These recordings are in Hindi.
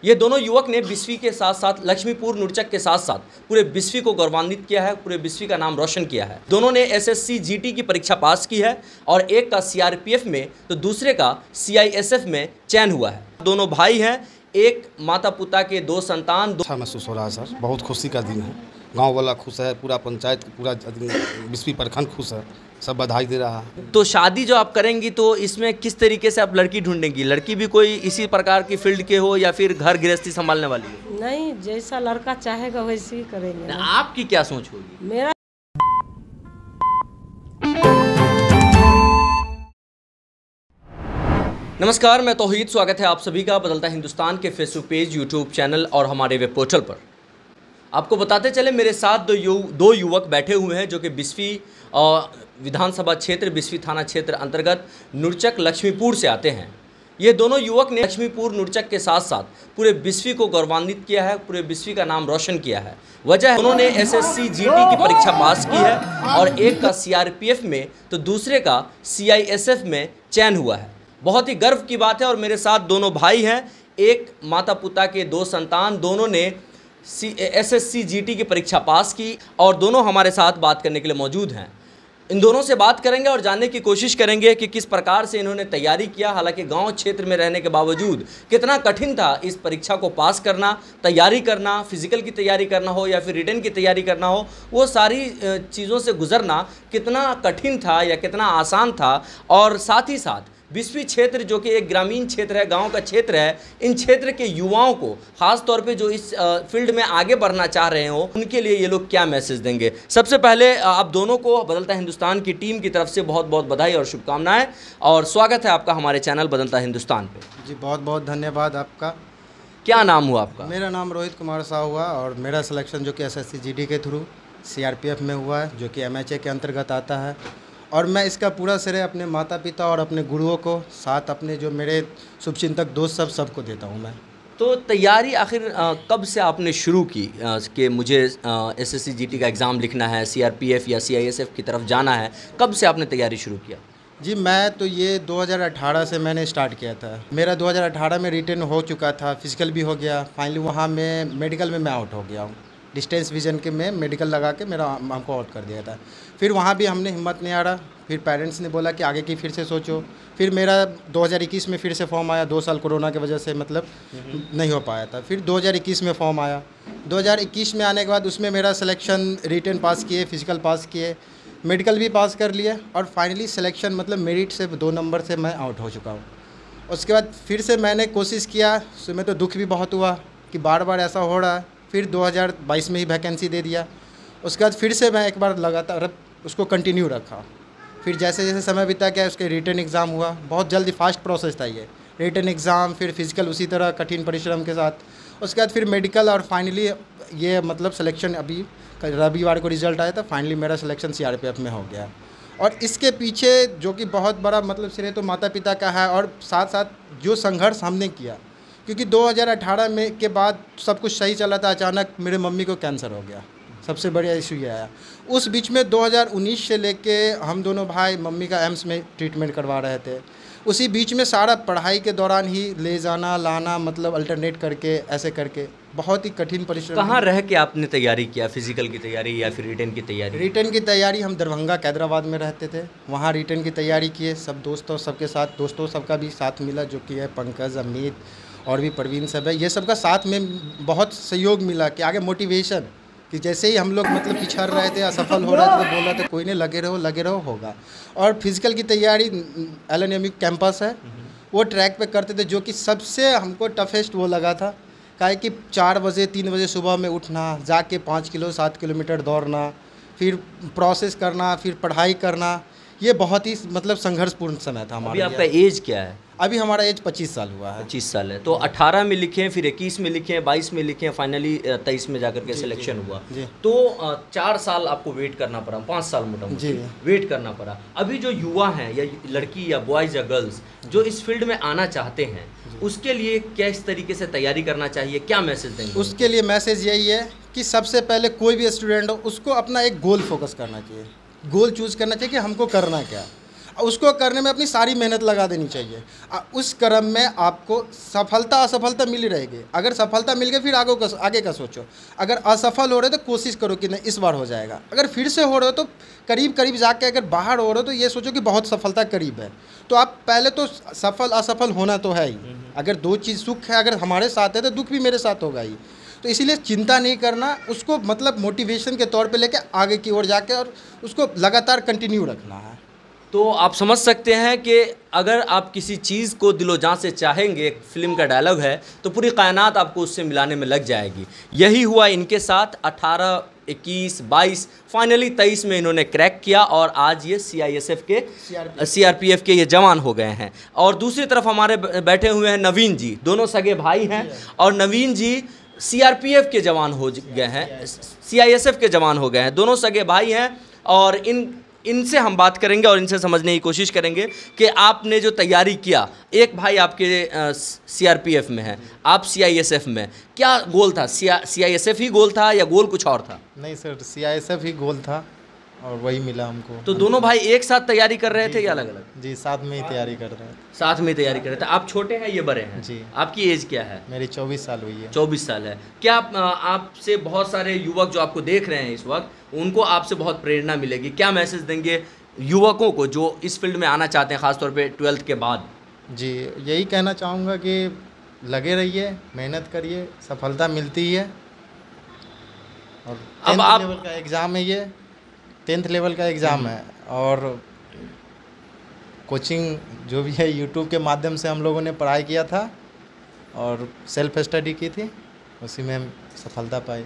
ये दोनों युवक ने बिस्फी के साथ साथ लक्ष्मीपुर नुरचक के साथ साथ पूरे बिस्फी को गौरवान्वित किया है, पूरे बिस्फी का नाम रोशन किया है। दोनों ने एसएससी जीटी की परीक्षा पास की है और एक का सीआरपीएफ में तो दूसरे का सीआईएसएफ में चयन हुआ है। दोनों भाई हैं, एक माता पिता के दो संतान। अच्छा महसूस हो रहा है सर, बहुत खुशी का दिन है। गांव वाला खुश है, पूरा पंचायत पूरा बिस्फी प्रखंड खुश है, सब बधाई दे रहा है। तो शादी जो आप करेंगी तो इसमें किस तरीके से आप लड़की ढूंढेंगी? लड़की भी कोई इसी प्रकार की फील्ड के हो या फिर घर गृहस्थी संभालने वाली हो? नहीं, जैसा लड़का चाहेगा वैसे ही करेंगे। आपकी क्या सोच होगी? मेरा नमस्कार, मैं तौहीद। स्वागत है आप सभी का बदलता हिंदुस्तान के फेसबुक पेज, यूट्यूब चैनल और हमारे वेब पोर्टल पर। आपको बताते चले, मेरे साथ दो युवक बैठे हुए हैं जो कि बिस्फी विधानसभा क्षेत्र, बिस्फी थाना क्षेत्र अंतर्गत नुरचक लक्ष्मीपुर से आते हैं। ये दोनों युवक ने लक्ष्मीपुर नुरचक के साथ साथ पूरे बिस्फी को गौरवान्वित किया है, पूरे बिस्फी का नाम रोशन किया है। वजह है उन्होंने एसएससी जीटी की परीक्षा पास की है और एक का सीआरपीएफ में तो दूसरे का सीआईएसएफ में चयन हुआ है। बहुत ही गर्व की बात है। और मेरे साथ दोनों भाई हैं, एक माता पिता के दो संतान। दोनों ने एसएससी जीटी की परीक्षा पास की और दोनों हमारे साथ बात करने के लिए मौजूद हैं। इन दोनों से बात करेंगे और जानने की कोशिश करेंगे कि किस प्रकार से इन्होंने तैयारी किया। हालांकि गांव क्षेत्र में रहने के बावजूद कितना कठिन था इस परीक्षा को पास करना, तैयारी करना, फिजिकल की तैयारी करना हो या फिर रिटन की तैयारी करना हो, वो सारी चीज़ों से गुजरना कितना कठिन था या कितना आसान था। और साथ ही साथ बिस्फी क्षेत्र जो कि एक ग्रामीण क्षेत्र है, गांव का क्षेत्र है, इन क्षेत्र के युवाओं को खास तौर पे जो इस फील्ड में आगे बढ़ना चाह रहे हो, उनके लिए ये लोग क्या मैसेज देंगे? सबसे पहले आप दोनों को बदलता हिंदुस्तान की टीम की तरफ से बहुत बहुत बधाई और शुभकामनाएं और स्वागत है आपका हमारे चैनल बदलता हिंदुस्तान पे। जी बहुत बहुत धन्यवाद आपका। क्या नाम हुआ आपका? मेरा नाम रोहित कुमार साहू हुआ और मेरा सिलेक्शन जो कि एसएससी जीटी के थ्रू सीआरपीएफ में हुआ है, जो कि एमएचए के अंतर्गत आता है। और मैं इसका पूरा श्रेय अपने माता पिता और अपने गुरुओं को, साथ अपने जो मेरे शुभचिंतक दोस्त सबको देता हूं मैं। तो तैयारी आखिर कब से आपने शुरू की कि मुझे एसएससी जीटी का एग्ज़ाम लिखना है, सीआरपीएफ या सीआईएसएफ की तरफ जाना है? कब से आपने तैयारी शुरू किया? जी मैं तो ये 2018 से मैंने स्टार्ट किया था। मेरा 2018 में रिटन हो चुका था, फिजिकल भी हो गया। फाइनली वहाँ में मेडिकल में मैं आउट हो गया हूँ। डिस्टेंस विजन के में मेडिकल लगा के मेरा हमको आउट कर दिया था। फिर वहाँ भी हमने हिम्मत नहीं हारा। फिर पेरेंट्स ने बोला कि आगे की फिर से सोचो। फिर मेरा 2021 में फिर से फॉर्म आया। 2 साल कोरोना की वजह से मतलब नहीं हो पाया था। फिर 2021 में फॉर्म आया। 2021 में आने के बाद उसमें मेरा सिलेक्शन, रिटन पास किए, फिजिकल पास किए, मेडिकल भी पास कर लिए और फाइनली सिलेक्शन मतलब मेरिट से 2 नंबर से मैं आउट हो चुका हूँ। उसके बाद फिर से मैंने कोशिश किया। उसमें तो दुख भी बहुत हुआ कि बार बार ऐसा हो रहा है। फिर 2022 में ही वैकेंसी दे दिया। उसके बाद फिर से मैं एक बार लगातार उसको कंटिन्यू रखा। फिर जैसे जैसे समय बीता गया, उसके रिटन एग्ज़ाम हुआ। बहुत जल्दी फास्ट प्रोसेस था ये, रिटन एग्ज़ाम फिर फिजिकल उसी तरह कठिन परिश्रम के साथ। उसके बाद फिर मेडिकल और फाइनली ये मतलब सिलेक्शन अभी रविवार को रिजल्ट आया था। फाइनली मेरा सिलेक्शन सीआरपीएफ में हो गया। और इसके पीछे जो कि बहुत बड़ा मतलब श्रेय तो माता पिता का है और साथ साथ जो संघर्ष हमने किया, क्योंकि 2018 में के बाद सब कुछ सही चला था। अचानक मेरे मम्मी को कैंसर हो गया, सबसे बड़ा इशू ये आया। उस बीच में 2019 से लेके हम दोनों भाई मम्मी का एम्स में ट्रीटमेंट करवा रहे थे। उसी बीच में सारा पढ़ाई के दौरान ही ले जाना लाना, मतलब अल्टरनेट करके ऐसे करके बहुत ही कठिन परिश्रम। कहाँ रह के आपने तैयारी किया, फिजिकल की तैयारी या फिर रिटन की तैयारी? रिटन की तैयारी हम दरभंगा कैदराबाद में रहते थे, वहाँ रिटन की तैयारी किए। सब दोस्तों सबके साथ, दोस्तों सबका भी साथ मिला, जो कि है पंकज, अमित और भी प्रवीण सब है। ये सबका साथ में बहुत सहयोग मिला कि आगे मोटिवेशन, कि जैसे ही हम लोग मतलब पिछड़ रहे थे, असफल हो रहे थे, तो बोल रहे थे कोई नहीं, लगे रहो होगा। और फिजिकल की तैयारी LNMU कैंपस है, वो ट्रैक पे करते थे, जो कि सबसे हमको टफेस्ट वो लगा था। काहे कि 4 बजे 3 बजे सुबह में उठना, जाके 5 किलो 7 किलोमीटर दौड़ना, फिर प्रोसेस करना, फिर पढ़ाई करना, ये बहुत ही मतलब संघर्षपूर्ण समय था हमारा। अभी आपका एज क्या है? अभी हमारा एज 25 साल हुआ है। 25 साल है। तो 18 में लिखे, फिर 21 में लिखे, 22 में लिखे, फाइनली 23 में जाकर के सिलेक्शन हुआ। तो 4 साल आपको वेट करना पड़ा, 5 साल मोटा-मोटी वेट करना पड़ा। अभी जो युवा हैं या लड़की या बॉयज़ या गर्ल्स जो इस फील्ड में आना चाहते हैं, उसके लिए क्या इस तरीके से तैयारी करना चाहिए, क्या मैसेज देंगे? उसके लिए मैसेज यही है कि सबसे पहले कोई भी स्टूडेंट हो, उसको अपना एक गोल फोकस करना चाहिए, गोल चूज़ करना चाहिए कि हमको करना क्या। उसको करने में अपनी सारी मेहनत लगा देनी चाहिए। उस क्रम में आपको सफलता असफलता मिली रहेगी। अगर सफलता मिल गई फिर आगे का सोचो। अगर असफल हो रहे तो कोशिश करो कि नहीं इस बार हो जाएगा। अगर फिर से हो रहे हो तो करीब करीब जाके अगर बाहर हो रहे हो तो ये सोचो कि बहुत सफलता करीब है। तो आप पहले तो सफल असफल होना तो है ही। अगर दो चीज़ सुख है अगर हमारे साथ है तो दुख भी मेरे साथ होगा ही। तो इसीलिए चिंता नहीं करना, उसको मतलब मोटिवेशन के तौर पे लेके आगे की ओर जाके और उसको लगातार कंटिन्यू रखना है। तो आप समझ सकते हैं कि अगर आप किसी चीज़ को दिलो जान से चाहेंगे, एक फिल्म का डायलॉग है, तो पूरी कायनात आपको उससे मिलाने में लग जाएगी। यही हुआ इनके साथ। 18, 21, 22 फाइनली 23 में इन्होंने क्रैक किया और आज ये CISF के CRPF के ये जवान हो गए हैं। और दूसरी तरफ हमारे बैठे हुए हैं नवीन जी, दोनों सगे भाई हैं और नवीन जी CRPF के जवान हो गए हैं, CISF के जवान हो गए हैं, दोनों सगे भाई हैं। और इनसे हम बात करेंगे और इनसे समझने की कोशिश करेंगे कि आपने जो तैयारी किया, एक भाई आपके CRPF में है, आप CISF में, क्या गोल था? CISF ही गोल था या गोल कुछ और था? नहीं सर, CISF ही गोल था और वही मिला हमको। तो दोनों भाई एक साथ तैयारी कर रहे थे या अलग अलग? जी साथ में ही तैयारी कर रहे हैं। साथ में तैयारी कर रहे थे। आप छोटे हैं, ये बड़े हैं? जी। आपकी एज क्या है? मेरी 24 साल हुई है। 24 साल है। क्या आपसे बहुत सारे युवक जो आपको देख रहे हैं इस वक्त, उनको आपसे बहुत प्रेरणा मिलेगी? क्या मैसेज देंगे युवकों को जो इस फील्ड में आना चाहते हैं, ख़ासतौर पे 12th के बाद? जी यही कहना चाहूँगा कि लगे रहिए, मेहनत करिए, सफलता मिलती ही है। और अब 10th आप लेवल का एग्ज़ाम है, ये 10th लेवल का एग्ज़ाम है और कोचिंग जो भी है यूट्यूब के माध्यम से हम लोगों ने पढ़ाई किया था और सेल्फ स्टडी की थी, उसी में सफलता पाई।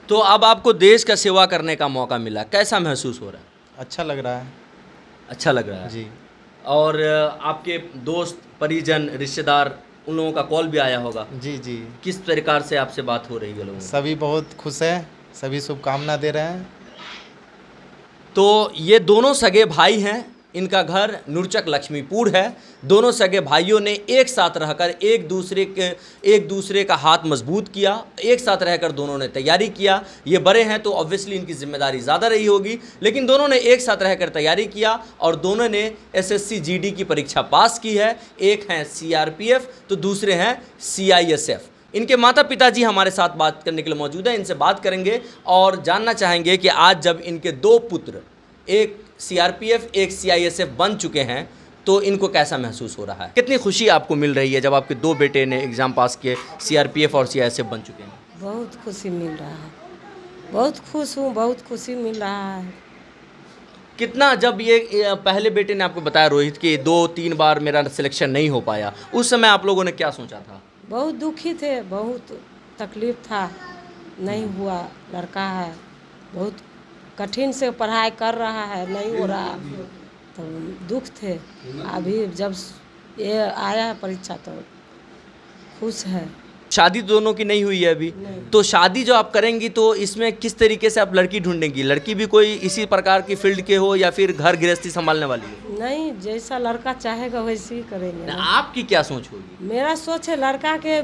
तो अब आपको देश का सेवा करने का मौका मिला, कैसा महसूस हो रहा है? अच्छा लग रहा है। अच्छा लग रहा है जी। और आपके दोस्त, परिजन, रिश्तेदार, उन लोगों का कॉल भी आया होगा? जी जी, किस प्रकार से आपसे बात हो रही है लोगों से? सभी बहुत खुश हैं, सभी शुभकामना दे रहे हैं। तो ये दोनों सगे भाई हैं, इनका घर नूरचक लक्ष्मीपुर है। दोनों सगे भाइयों ने एक साथ रहकर एक दूसरे का हाथ मजबूत किया, एक साथ रहकर दोनों ने तैयारी किया। ये बड़े हैं तो ऑब्वियसली इनकी जिम्मेदारी ज़्यादा रही होगी, लेकिन दोनों ने एक साथ रहकर तैयारी किया और दोनों ने SSC GD की परीक्षा पास की है। एक हैं CRPF तो दूसरे हैं CISF। इनके माता पिताजी हमारे साथ बात करने के लिए मौजूद हैं, इनसे बात करेंगे और जानना चाहेंगे कि आज जब इनके दो पुत्र, एक CRPF एक CISF बन चुके हैं, तो इनको कैसा महसूस हो रहा है? कितनी खुशी आपको मिल रही है जब आपके दो बेटे ने एग्ज़ाम पास किए, CRPF और CISF बन चुके हैं? बहुत खुशी मिल रहा है, बहुत खुश हूँ, बहुत खुशी मिल रहा है। कितना, जब ये पहले बेटे ने आपको बताया रोहित कि 2-3 बार मेरा सिलेक्शन नहीं हो पाया, उस समय आप लोगों ने क्या सोचा था? बहुत दुखी थे, बहुत तकलीफ था, नहीं हुआ, लड़का है, बहुत कठिन से पढ़ाई कर रहा है, नहीं हो रहा, तो दुख थे। अभी जब ये आया है परीक्षा तो खुश है। शादी दोनों की नहीं हुई है अभी, तो शादी जो आप करेंगी तो इसमें किस तरीके से आप लड़की ढूंढेंगी? लड़की भी कोई इसी प्रकार की फील्ड के हो या फिर घर गृहस्थी संभालने वाली हो? नहीं, जैसा लड़का चाहेगा वैसे ही करेंगे। आपकी क्या सोच होगी? मेरा सोच है लड़का के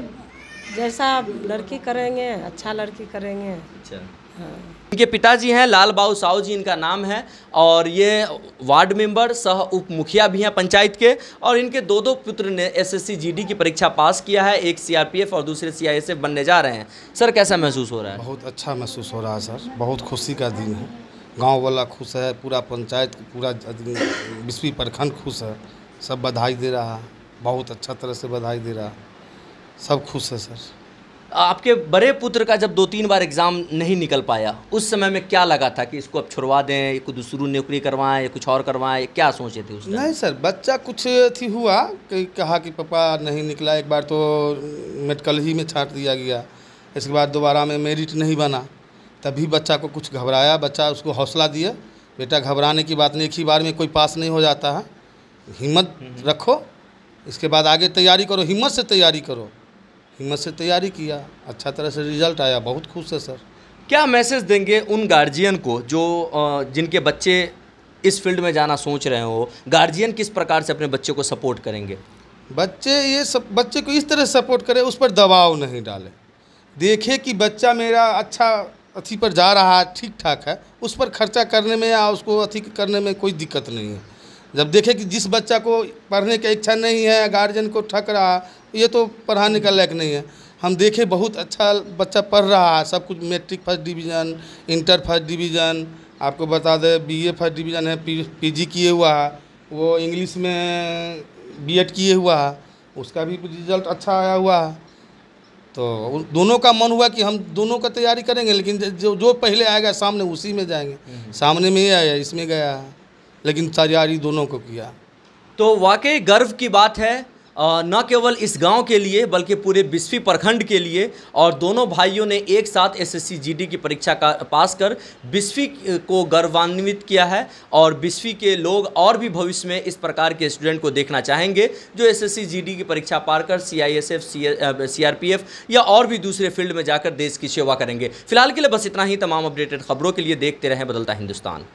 जैसा लड़की करेंगे, अच्छा लड़की करेंगे। अच्छा। हाँ। इनके पिताजी हैं लाल बाबू साहू जी, इनका नाम है, और ये वार्ड मेंबर सह उप मुखिया भी हैं पंचायत के। और इनके दो पुत्र ने SSC GD की परीक्षा पास किया है, एक CRPF और दूसरे CISF बनने जा रहे हैं। सर कैसा महसूस हो रहा है? बहुत अच्छा महसूस हो रहा है सर, बहुत खुशी का दिन है। गांव वाला खुश है, पूरा पंचायत, पूरा बिस्फी प्रखंड खुश है, सब बधाई दे रहा है, बहुत अच्छा तरह से बधाई दे रहा है, सब खुश है सर। आपके बड़े पुत्र का जब 2-3 बार एग्ज़ाम नहीं निकल पाया, उस समय में क्या लगा था कि इसको अब छुड़वा दें, कोई दूसरी नौकरी करवाएं या कुछ और करवाएं, क्या सोचे थे उस टाइम? नहीं सर, बच्चा कुछ थी हुआ कि कहा कि पापा नहीं निकला, एक बार तो मेडिकल ही में छांट दिया गया, इसके बाद दोबारा में मेरिट नहीं बना, तभी बच्चा को कुछ घबराया। बच्चा उसको हौसला दिया, बेटा घबराने की बात नहीं, एक ही बार में कोई पास नहीं हो जाता है, हिम्मत रखो, इसके बाद आगे तैयारी करो, हिम्मत से तैयारी करो। हिम्मत से तैयारी किया, अच्छा तरह से रिजल्ट आया, बहुत खुश है सर। क्या मैसेज देंगे उन गार्जियन को जो जिनके बच्चे इस फील्ड में जाना सोच रहे हो? गार्जियन किस प्रकार से अपने बच्चे को सपोर्ट करेंगे? बच्चे को इस तरह सपोर्ट करें, उस पर दबाव नहीं डालें, देखें कि बच्चा मेरा अच्छा अथी पर जा रहा है, ठीक ठाक है, उस पर खर्चा करने में या उसको अथी करने में कोई दिक्कत नहीं है। जब देखे कि जिस बच्चा को पढ़ने की इच्छा नहीं है, गार्जियन को ठक रहा, ये तो पढ़ाने का लायक नहीं है, हम देखे बहुत अच्छा बच्चा पढ़ रहा है, सब कुछ matric first division, inter first division, आपको बता दें बीए फर्स्ट डिवीज़न है, पीजी किए हुआ है, वो इंग्लिश में बीएड किए हुआ है, उसका भी रिजल्ट अच्छा आया हुआ है। तो दोनों का मन हुआ कि हम दोनों का तैयारी करेंगे, लेकिन जो पहले आएगा सामने उसी में जाएंगे। सामने में ही आया, इसमें गया, लेकिन तैयारी दोनों को किया। तो वाकई गर्व की बात है, न केवल इस गांव के लिए बल्कि पूरे बिस्फी प्रखंड के लिए। और दोनों भाइयों ने एक साथ एसएससी जीडी की परीक्षा का पास कर बिस्फी को गौरवान्वित किया है। और बिस्फी के लोग और भी भविष्य में इस प्रकार के स्टूडेंट को देखना चाहेंगे जो एसएससी जीडी की परीक्षा पार कर सीआईएसएफ, सीआरपीएफ या और भी दूसरे फील्ड में जाकर देश की सेवा करेंगे। फिलहाल के लिए बस इतना ही। तमाम अपडेटेड खबरों के लिए देखते रहें बदलता हिंदुस्तान।